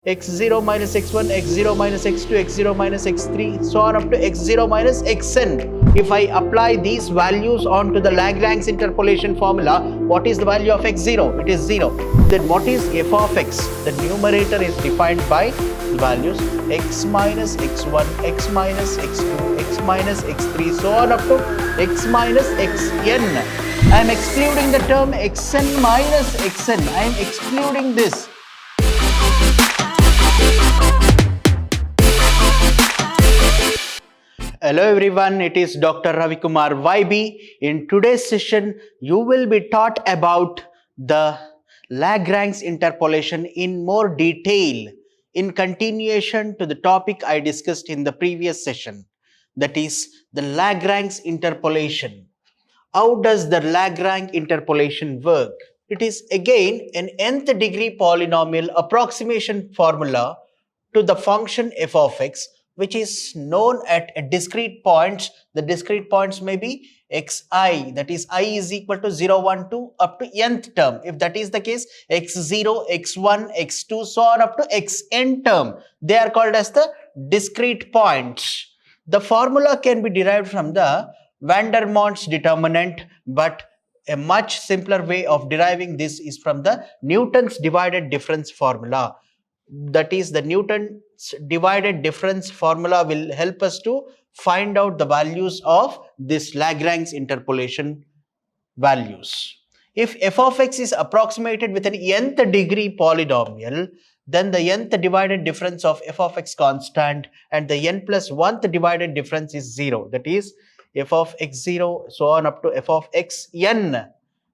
x0 minus x1, x0 minus x2, x0 minus x3, so on up to x0 minus xn. If I apply these values onto the Lagrange interpolation formula, what is the value of x0? It is 0. Then what is f of x? The numerator is defined by the values x minus x1, x minus x2, x minus x3, so on up to x minus xn. I am excluding the term xn minus xn. I am excluding this. Hello everyone, it is Dr. Ravikumar YB. In today's session, you will be taught about the Lagrange interpolation in more detail in continuation to the topic I discussed in the previous session, that is the Lagrange interpolation. How does the Lagrange interpolation work? It is again an nth degree polynomial approximation formula to the function f of x, which is known at discrete points. The discrete points may be xi, that is I is equal to 0, 1, 2 up to nth term. If that is the case, x0, x1, x2, so on up to xn term. They are called as the discrete points. The formula can be derived from the van der Monts determinant, but a much simpler way of deriving this is from the Newton's divided difference formula. That is, the Newton's divided difference formula will help us to find out the values of this Lagrange interpolation values. If f of x is approximated with an nth degree polynomial, then the nth divided difference of f of x constant and the n plus 1th divided difference is 0. That is f of x0 so on up to f of xn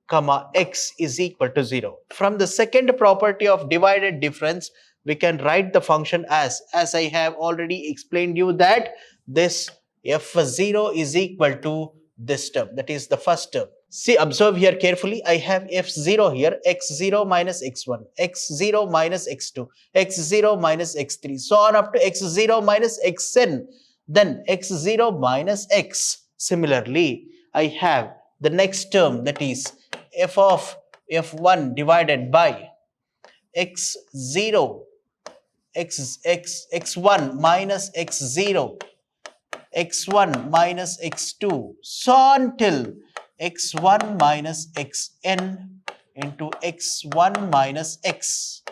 comma x is equal to 0. From the second property of divided difference, we can write the function as I have already explained you, that this f0 is equal to this term, that is the first term. See, observe here carefully. I have f0 here, x0 minus x1, x0 minus x2, x0 minus x3, so on up to x0 minus xn, then x0 minus x. Similarly, I have the next term, that is f of f1 divided by x0 x1 minus x0, x1 minus x2, so on till x1 minus xn into x1 minus x.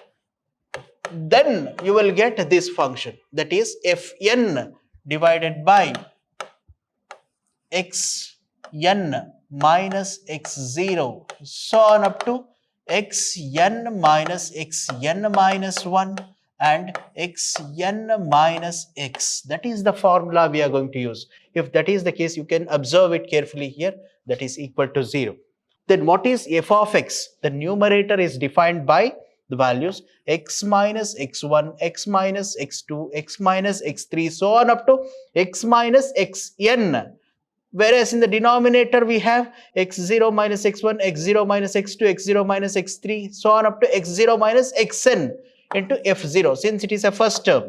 Then you will get this function, that is fn divided by xn minus x0, so on up to xn minus xn minus 1 and xn minus x. That is the formula we are going to use. If that is the case, you can observe it carefully here, that is equal to 0. Then what is f of x? The numerator is defined by the values x minus x1, x minus x2, x minus x3, so on up to x minus xn. Whereas in the denominator we have x0 minus x1, x0 minus x2, x0 minus x3, so on up to x0 minus xn into f0, since it is a first term.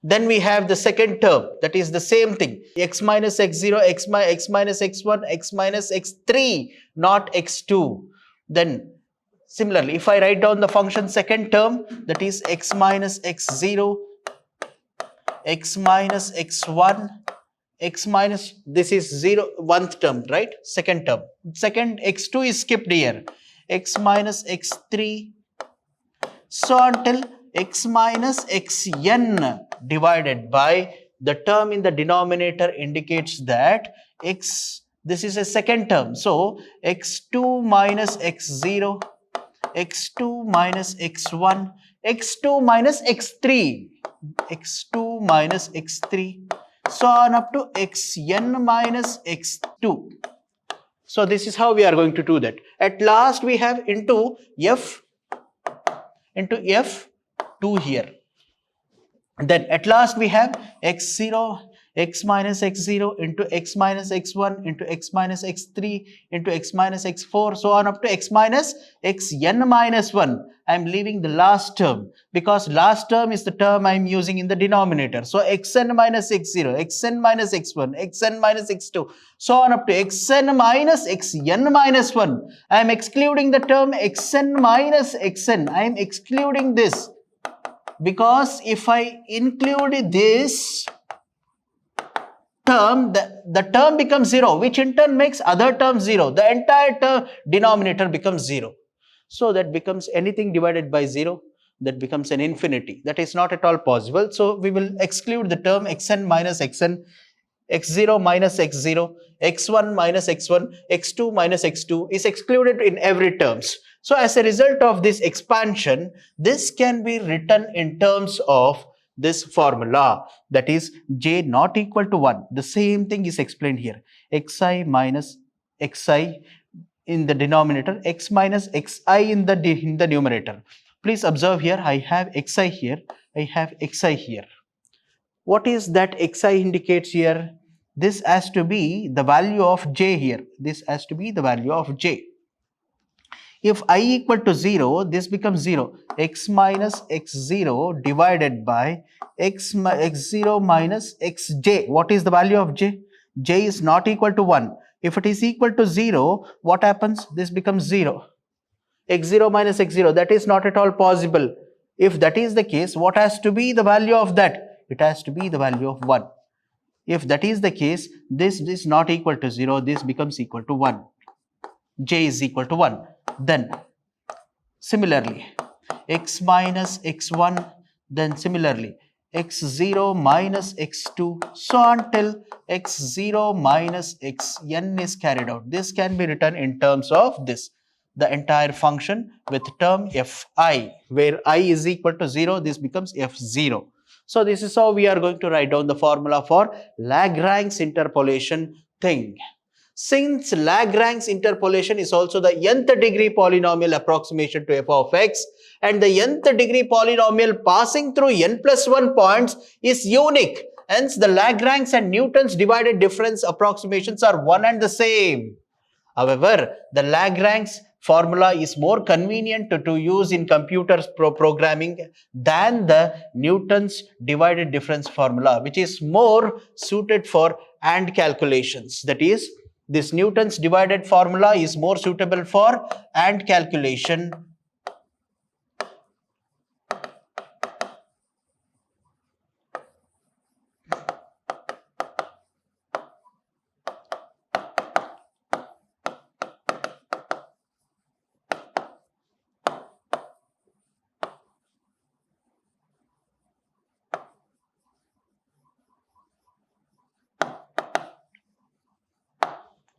Then we have the second term, that is the same thing, x minus x0, x minus x1, x minus x3, not x2. Then similarly, if I write down the function second term, that is x minus x0, x minus x1, x minus, this is 0, 1th term, right? Second term. Second, x2 is skipped here. X minus x3, so until x minus xn divided by the term in the denominator indicates that x, this is a second term. So x2 minus x0, x2 minus x1, x2 minus x3, x2 minus x3, so on up to xn minus x2. So this is how we are going to do that. At last we have into f2 here. Then at last we have x0, x minus x0 into x minus x1 into x minus x3 into x minus x4, so on up to x minus xn minus 1. I am leaving the last term because last term is the term I am using in the denominator. So xn minus x0, xn minus x1, xn minus x2, so on up to xn minus xn minus 1. I am excluding the term xn minus xn. I am excluding this because if I include this term, the term becomes 0, which in turn makes other terms 0. The entire term denominator becomes 0. So that becomes anything divided by 0, that becomes an infinity. That is not at all possible. So we will exclude the term xn minus xn, x0 minus x0, x1 minus x1, x2 minus x2 is excluded in every terms. So as a result of this expansion, this can be written in terms of this formula, that is j not equal to 1. The same thing is explained here. Xi minus xi in the denominator, x minus xi in the numerator. Please observe here, I have xi here, I have xi here. What is that xi indicates here? This has to be the value of j here. This has to be the value of j. If I equal to 0, this becomes 0. X minus x0 divided by x0 minus xj. What is the value of j? J is not equal to 1. If it is equal to 0, what happens? This becomes 0. x0 minus x0, that is not at all possible. If that is the case, what has to be the value of that? It has to be the value of 1. If that is the case, this is not equal to 0, this becomes equal to 1. J is equal to 1. Then similarly x minus x1, then similarly x0 minus x2, so on till x0 minus xn is carried out. This can be written in terms of this, the entire function with term fi, where I is equal to 0, this becomes f0. So this is how we are going to write down the formula for Lagrange interpolation thing. Since Lagrange interpolation is also the nth degree polynomial approximation to f of x, and the nth degree polynomial passing through n plus 1 points is unique, hence the Lagrange and Newton's divided difference approximations are one and the same. However, the Lagrange formula is more convenient to use in computers programming than the Newton's divided difference formula, which is more suited for AND calculations. That is, this Newton's divided formula is more suitable for AND calculation.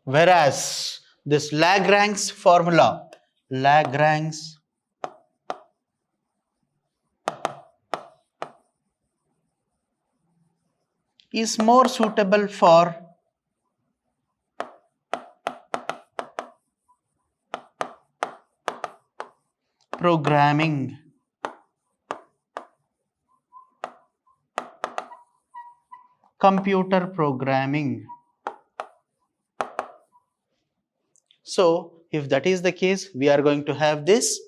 Whereas this Lagrange formula, Lagrange is more suitable for programming. Computer programming. So, if that is the case, we are going to have this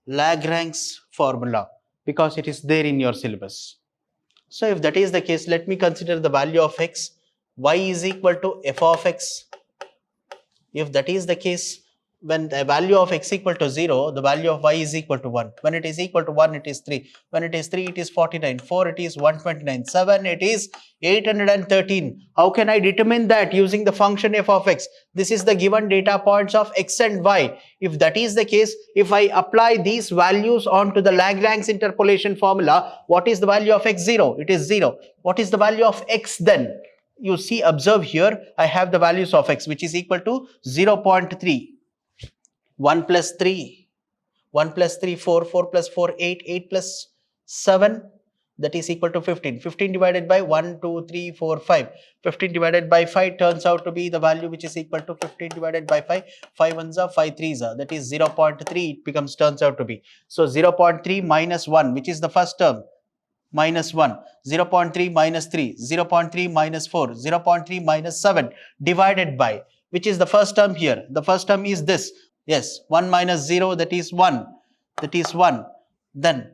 Lagrange formula because it is there in your syllabus. So, if that is the case, let me consider the value of x. Y is equal to f of x. If that is the case, when the value of x equal to 0, the value of y is equal to 1. When it is equal to 1, it is 3. When it is 3, it is 49. 4, it is 129. 7, it is 813. How can I determine that using the function f of x? This is the given data points of x and y. If that is the case, if I apply these values onto the Lagrange interpolation formula, what is the value of x0? It is 0. What is the value of x then? You see, observe here, I have the values of x, which is equal to 0.3. 1 plus 3, 1 plus 3, 4, 4 plus 4, 8, 8 plus 7, that is equal to 15. 15 divided by 1, 2, 3, 4, 5. 15 divided by 5 turns out to be the value which is equal to 15 divided by 5. 5 ones are 5 threes are, that is 0.3 it turns out to be. So 0.3 minus 1, which is the first term. minus 1, 0.3 minus 3, 0.3 minus 4, 0.3 minus 7 divided by, which is the first term here. The first term is this. Yes, 1 minus 0, that is 1. That is 1. Then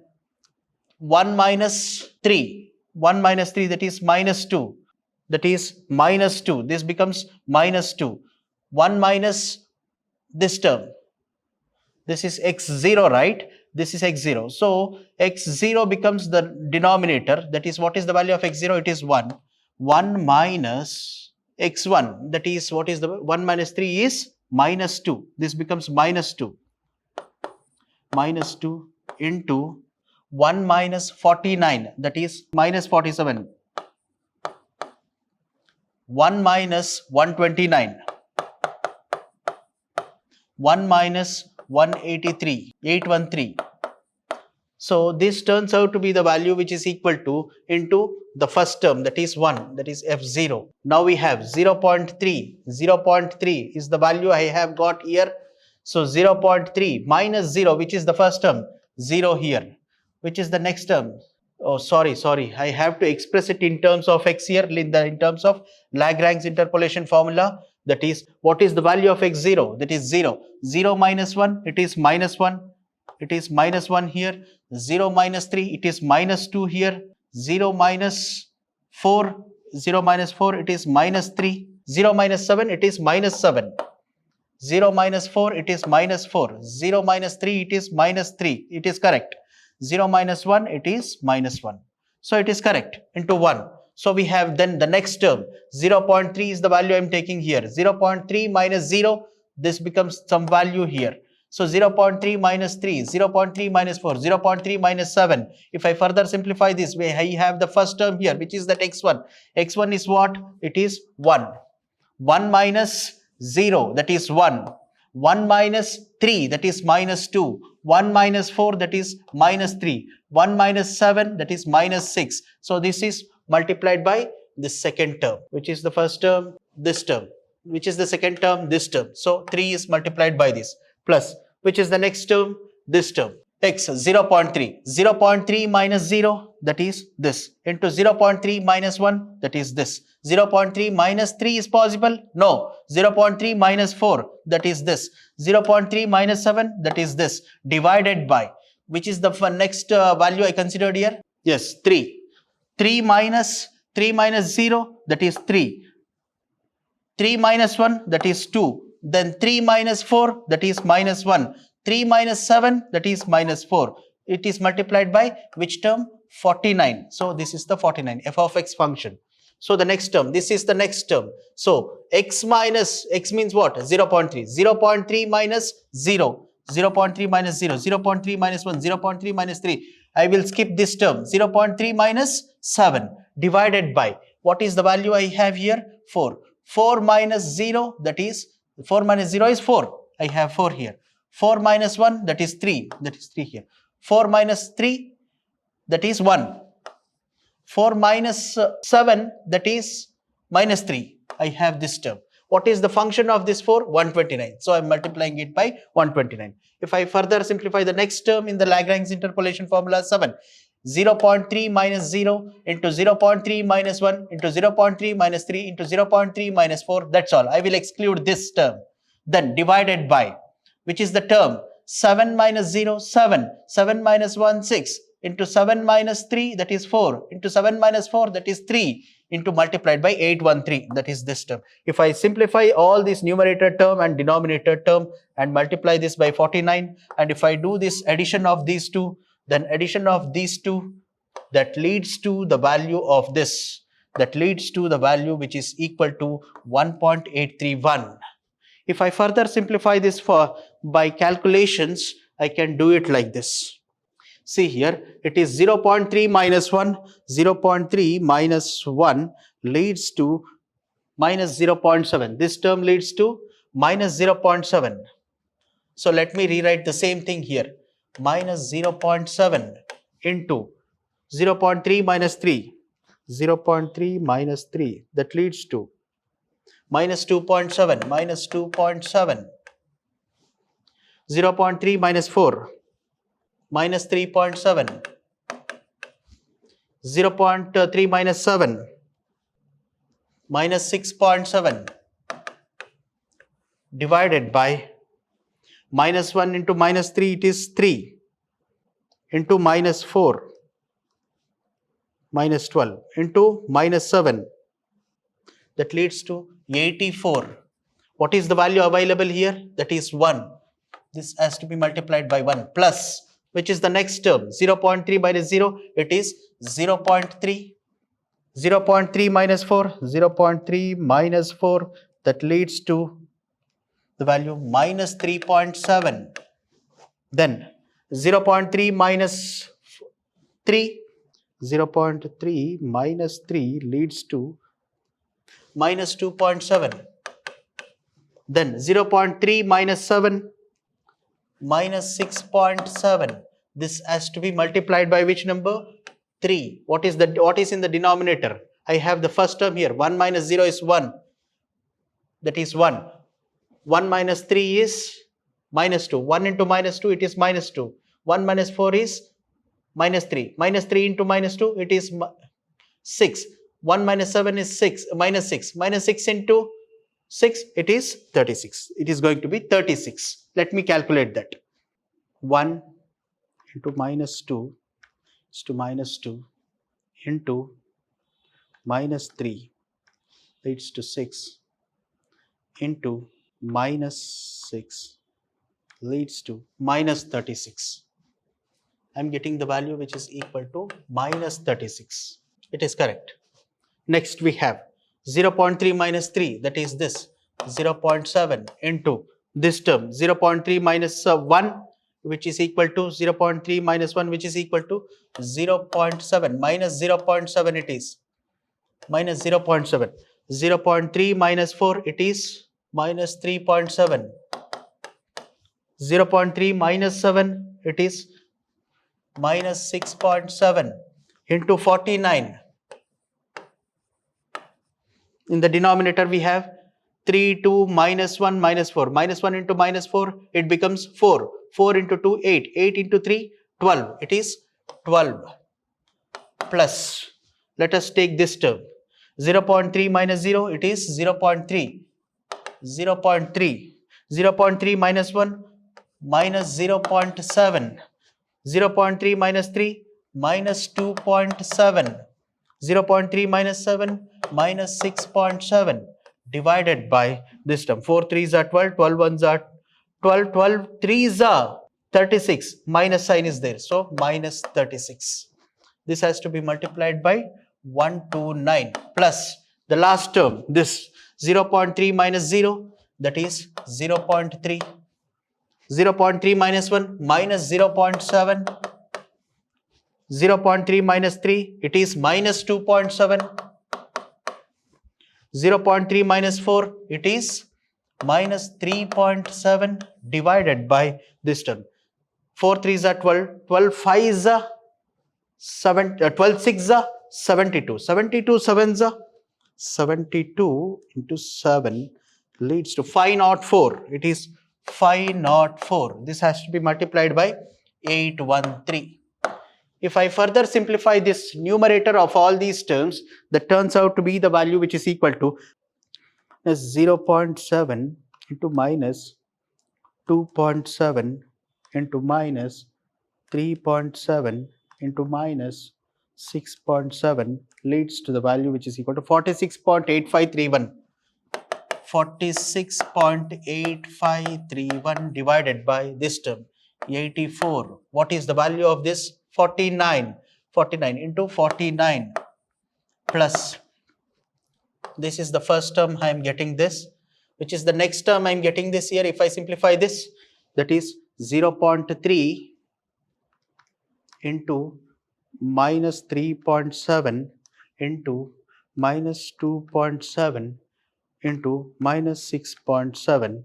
1 minus 3. 1 minus 3, that is minus 2. That is minus 2. This becomes minus 2. 1 minus this term. This is x0, right? This is x0. So x0 becomes the denominator. That is, what is the value of x0? It is 1. 1 minus x1. That is, what is the 1 minus 3 is minus 2. This becomes minus 2. Minus 2 into 1 minus 49. That is minus 47. 1 minus 129. 1 minus 183, 813. So this turns out to be the value which is equal to into the first term, that is 1, that is F0. Now we have 0.3. 0.3 is the value I have got here. So 0.3 minus 0, which is the first term, 0 here. Which is the next term? Oh, sorry. I have to express it in terms of x here, in terms of Lagrange interpolation formula. That is, what is the value of x0? That is 0. 0 minus 1, it is minus 1. It is minus 1 here. 0 minus 3, it is minus 2 here. 0 minus 4, 0 minus 4, it is minus 3. 0 minus 7, it is minus 7. 0 minus 4, it is minus 4. 0 minus 3, it is minus 3. It is correct. 0 minus 1, it is minus 1. So it is correct into 1. So we have then the next term, 0.3 is the value I am taking here. 0.3 minus 0, this becomes some value here. So 0.3 minus 3, 0.3 minus 4, 0.3 minus 7. If I further simplify this, I have the first term here, which is that x1. x1 is what? It is 1. 1 minus 0, that is 1. 1 minus 3, that is minus 2. 1 minus 4, that is minus 3. 1 minus 7, that is minus 6. So this is multiplied by the second term, which is the first term, this term, which is the second term, this term. So 3 is multiplied by this, plus, which is the next term, this term, x 0.3. 0.3 minus 0, that is this, into 0.3 minus 1, that is this. 0.3 minus 3 is possible? No. 0.3 minus 4, that is this. 0.3 minus 7, that is this, divided by, which is the next value I considered here? Yes, 3. 3 minus 0, that is 3. 3 minus 1, that is 2. Then 3 minus 4, that is minus 1. 3 minus 7, that is minus 4. It is multiplied by which term? 49. So this is the 49, f of x function. So the next term, this is the next term. So x minus, x means what? 0.3. 0.3 minus 0. 0.3 minus 0. 0.3 minus 1. 0.3 minus 3. I will skip this term. 0.3 minus 7 divided by, what is the value I have here? 4. 4 minus 0, that is, 4 minus 0 is 4. I have 4 here. 4 minus 1, that is 3. That is 3 here. 4 minus 3, that is 1. 4 minus 7, that is minus 3. I have this term. What is the function of this 4? 129. So I am multiplying it by 129. If I further simplify the next term in the Lagrange interpolation formula, 7. 0.3 minus 0 into 0.3 minus 1 into 0.3 minus 3 into 0.3 minus 4. That's all. I will exclude this term. Then divided by, which is the term, 7 minus 0, 7. 7 minus 1, 6. Into 7 minus 3, that is 4. Into 7 minus 4, that is 3. Into multiplied by 813, that is this term. If I simplify all this numerator term and denominator term and multiply this by 49, and if I do this addition of these two, then addition of these two, that leads to the value of this. That leads to the value which is equal to 1.831. If I further simplify this by calculations, I can do it like this. See here, it is 0.3 minus 1, 0.3 minus 1 leads to minus 0.7. This term leads to minus 0.7. So let me rewrite the same thing here. Minus 0.7 into 0.3 minus 3. 0.3 minus 3. That leads to minus 2.7. Minus 2.7. 0.3 minus 4. Minus 3.7. 0.3 minus 7, minus 6.7 divided by minus 1 into minus 3, it is 3 into minus 4, minus 12 into minus 7, that leads to 84. What is the value available here? That is 1. This has to be multiplied by 1 plus, which is the next term, 0.3 minus 0, it is 0.3. 0.3 minus 4, 0.3 minus 4, that leads to the value minus 3.7. Then 0.3 minus 3, 0.3 minus 3 leads to minus 2.7. Then 0.3 minus 7, minus 6.7. This has to be multiplied by which number? 3. What is in the denominator? I have the first term here. 1 minus 0 is 1. That is 1. 1 minus 3 is minus 2. 1 into minus 2, it is minus 2. 1 minus 4 is minus 3. Minus 3 into minus 2, it is 6. 1 minus 7 is 6. Minus 6. Minus 6 into 6, it is 36. It is going to be 36. Let me calculate that. 1 into minus 2 is to minus 2 into minus 3 leads to 6 into minus 6 leads to minus 36. I am getting the value which is equal to minus 36. It is correct. Next we have 0.3 minus 3, that is this, 0.7 into this term, 0.3 minus 1, which is equal to 0.3 minus 1, which is equal to 0.7, minus 0.7 it is, minus 0.7. 0.3 minus 4, it is minus 3.7. 0.3 minus 7, it is minus 6.7 into 49. In the denominator we have 3, 2, minus 1, minus 4. Minus 1 into minus 4, it becomes 4. 4 into 2, 8. 8 into 3, 12. It is 12 plus. Let us take this term. 0.3 minus 0, it is 0.3. 0.3. 0.3 minus 1, minus 0.7. 0.3 minus 3, minus 2.7. 0.3 minus 7, minus 6.7 divided by this term. 4 3s are 12, 12 1s are 12, 12 3s are 36. Minus sign is there, so minus 36. This has to be multiplied by 129 plus the last term, this 0.3 minus 0, that is 0.3. 0.3 minus 1, minus 0.7. 0.3 minus 3, it is minus 2.7. 0.3 minus 4, it is minus 3.7 divided by this term. 4 3s are 12, 12 5s are 7, 12 6s are 72, 72 7s are 72 into 7 leads to 504. It is 504. This has to be multiplied by 813. If I further simplify this numerator of all these terms, that turns out to be the value which is equal to 0.7 into minus 2.7 into minus 3.7 into minus 6.7 leads to the value which is equal to 46.8531. 46.8531 divided by this term, 84. What is the value of this? 49. 49 into 49 plus, this is the first term, I am getting this, which is the next term I am getting this here. If I simplify this, that is 0.3 into minus 3.7 into minus 2.7 into minus 6.7,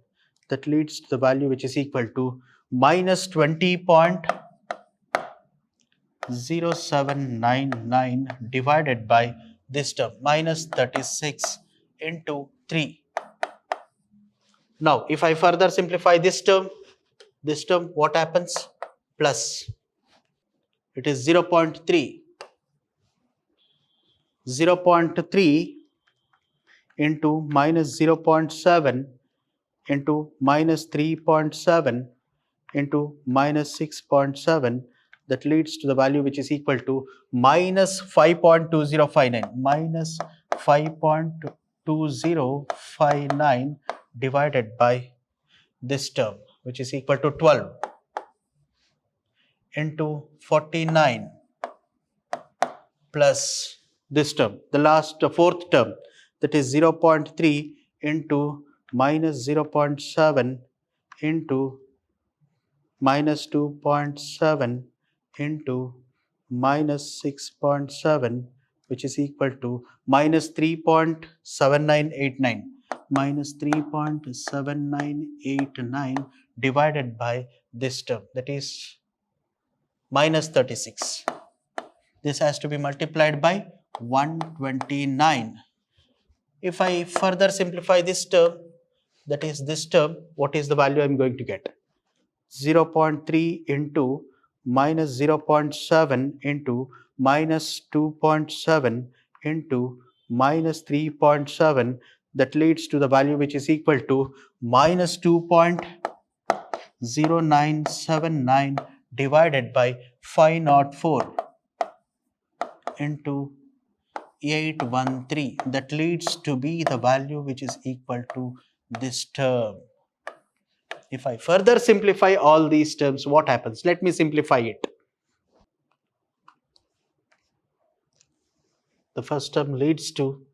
that leads to the value which is equal to minus 20.0799 divided by this term, minus 36 into 3. Now, if I further simplify this term, what happens? Plus, it is 0.3 0.3 into minus 0.7 into minus 3.7 into minus 6.7, that leads to the value which is equal to minus 5.2059, minus 5.2059 divided by this term, which is equal to 12 into 49 plus this term, the last fourth term, that is 0.3 into minus 0.7 into minus 2.7 into minus 6.7, which is equal to minus 3.7989, minus 3.7989 divided by this term, that is minus 36. This has to be multiplied by 129. If I further simplify this term, that is this term, what is the value I am going to get? 0.3 into minus 0.7 into minus 2.7 into minus 3.7, that leads to the value which is equal to minus 2.0979 divided by 504 into 813, that leads to be the value which is equal to this term. If I further simplify all these terms, what happens? Let me simplify it. The first term leads to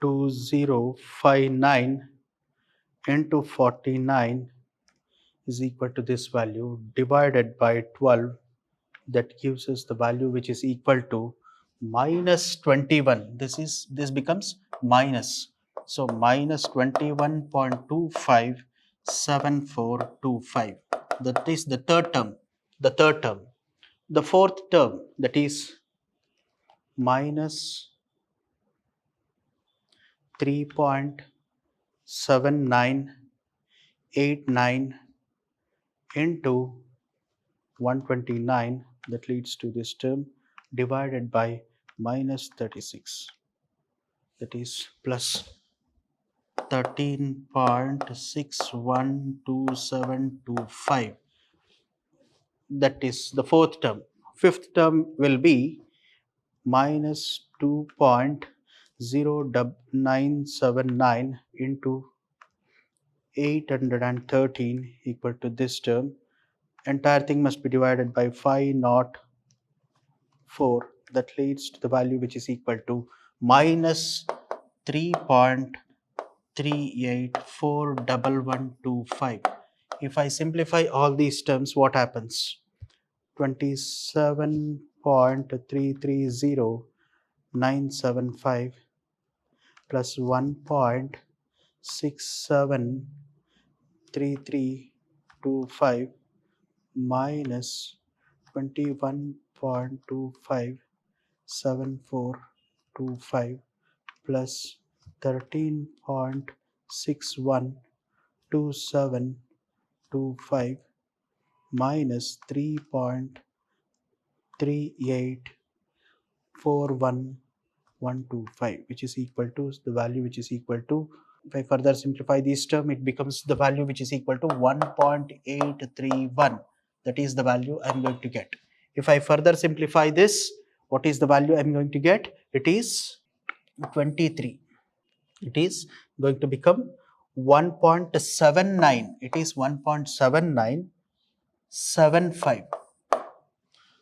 two zero five nine into 49 is equal to this value divided by 12, that gives us the value which is equal to minus 21. This becomes minus, so minus 21.257425. That is the third term. The fourth term, that is minus 3.7989 into 129, that leads to this term, divided by minus 36, that is plus 13.612725. That is the fourth term. Fifth term will be minus 2.0979 into 813 equal to this term. Entire thing must be divided by 504. That leads to the value which is equal to minus 3.384125. If I simplify all these terms, what happens? 27.330975 plus 1.673325 minus 21.257425 plus 13.612725 minus 3.384125, which is equal to the value which is equal to, if I further simplify this term, it becomes the value which is equal to 1.831. That is the value I am going to get. If I further simplify this, what is the value I am going to get? It is 23. It is going to become 1.79. It is 1.7975.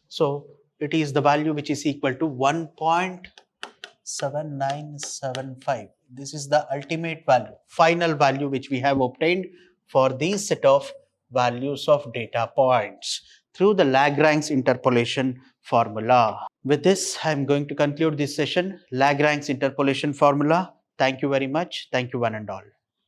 So it is the value which is equal to 1.7975. This is the ultimate value, final value which we have obtained for these set of values of data points through the Lagrange interpolation formula. With this, I am going to conclude this session, Lagrange interpolation formula. Thank you very much. Thank you one and all.